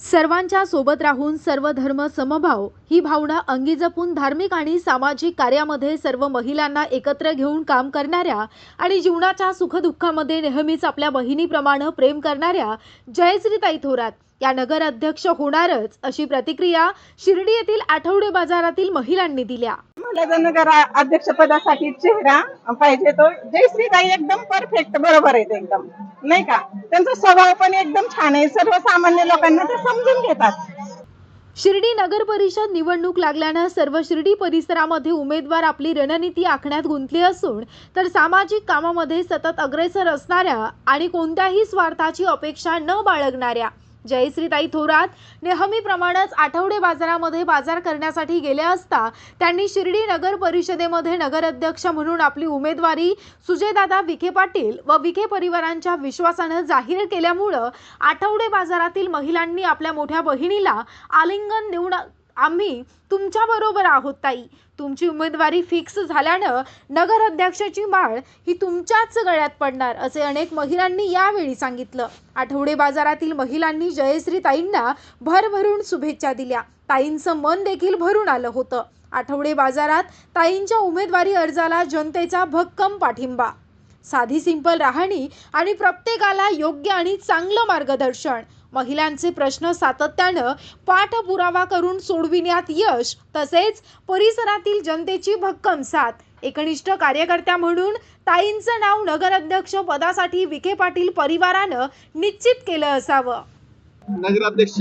सर्वांच्या सोबत राहून सर्व धर्म समभाव ही भावना अंगी जपून धार्मिक आणि सामाजिक कार्यामध्ये सर्व महिलांना एकत्र घेऊन काम करणाऱ्या आणि जीवनाच्या सुखदुःखामध्ये नेहमीच आपल्या बहिणीप्रमाणे प्रेम करणाऱ्या जयश्रीताई थोरात या नगर अध्यक्ष होणारच अशी प्रतिक्रिया शिर्डी येथील आठवडे बाजारातील महिलांनी दिल्या। मला जर नगर अध्यक्ष पदासाठी चेहरा पाहिजे तो जयश्रीताई एकदम परफेक्ट बरोबर आहे एकदम, नाही का? त्यांचा स्वभाव पण एकदम छान आहे, सर्वसामान्य लोकांना ते समजून घेतात। शिर्डी नगर परिषद निवडणूक लागल्याने सर्व शिर्डी परिसरामध्ये उमेदवार आपली रणनीती आखण्यात गुंतले असून तर सामाजिक कामामध्ये सतत अग्रेसर असणाऱ्या आणि कोणत्याही स्वार्थाची अपेक्षा न बाळगणाऱ्या जयश्रीताई थोरात नेहमीप्रमाणेच आठवडे बाजारामध्ये बाजार करण्यासाठी गेले असता त्यांनी शिर्डी नगर परिषदेमध्ये नगराध्यक्ष म्हणून आपली उमेदवारी सुजयदादा विखे पाटील व विखे परिवारांच्या विश्वासाने जाहीर केल्यामुळे आठवडे बाजारातील महिलांनी आपल्या मोठ्या बहिणीला आलिंगन देऊन आम्ही तुमच्या बरोबर आहोत ताई, तुमची उमेदवारी फिक्स झाल्यानं नगर अध्यक्षाची माळ ही तुमच्याच गळ्यात पडणार असे अनेक महिलांनी यावेळी सांगितलं। आठवडे बाजारातील महिलांनी जयश्रीताईंना भरभरून शुभेच्छा दिल्या। ताईंचं मन देखील भरून आलं होतं। आठवडे बाजारात ताईंच्या उमेदवारी अर्जाला जनतेचा भक्कम पाठिंबा, साधी सिंपल राहणी आणि प्रत्येकाला योग्य आणि चांगलं मार्गदर्शन, महिलांचे प्रश्न सातत्यानं पाठपुरावा करून सोडविण्यात यश, तसेच परिसरातील जनतेची भक्कम साथ, एकनिष्ठ कार्यकर्त्या म्हणून ताईंचं नाव नगराध्यक्ष पदासाठी विखे पाटील परिवारानं निश्चित केलं असावं। नगराध्यक्ष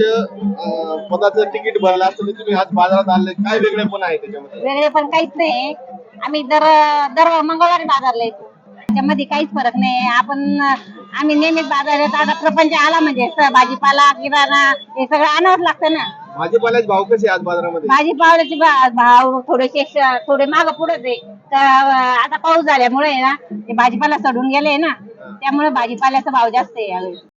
पदाचं तिकीट भरलं असतं तर तुम्ही आज बाजारात आले, काय वेगळेपण आहे त्याच्यामध्ये? वेगळेपण काहीच नाही। आम्ही दर मंगळवारी बाजारला येतो, त्याच्यामध्ये काहीच फरक नाही। आम्ही नेहमीच बाजारात, आता प्रपंच आला म्हणजे भाजीपाला किराणा हे सगळं आणावंच लागतं ना। भाजीपाल्याचे भाव कसे आज बाजारामध्ये? भाजीपाल्याचे भाव थोडे माग पुढे आहे, तर आता पाऊस झाल्यामुळे ना ते भाजीपाला सडून गेले ना, त्यामुळे भाजीपाल्याचा भाव जास्त आहे यावेळी।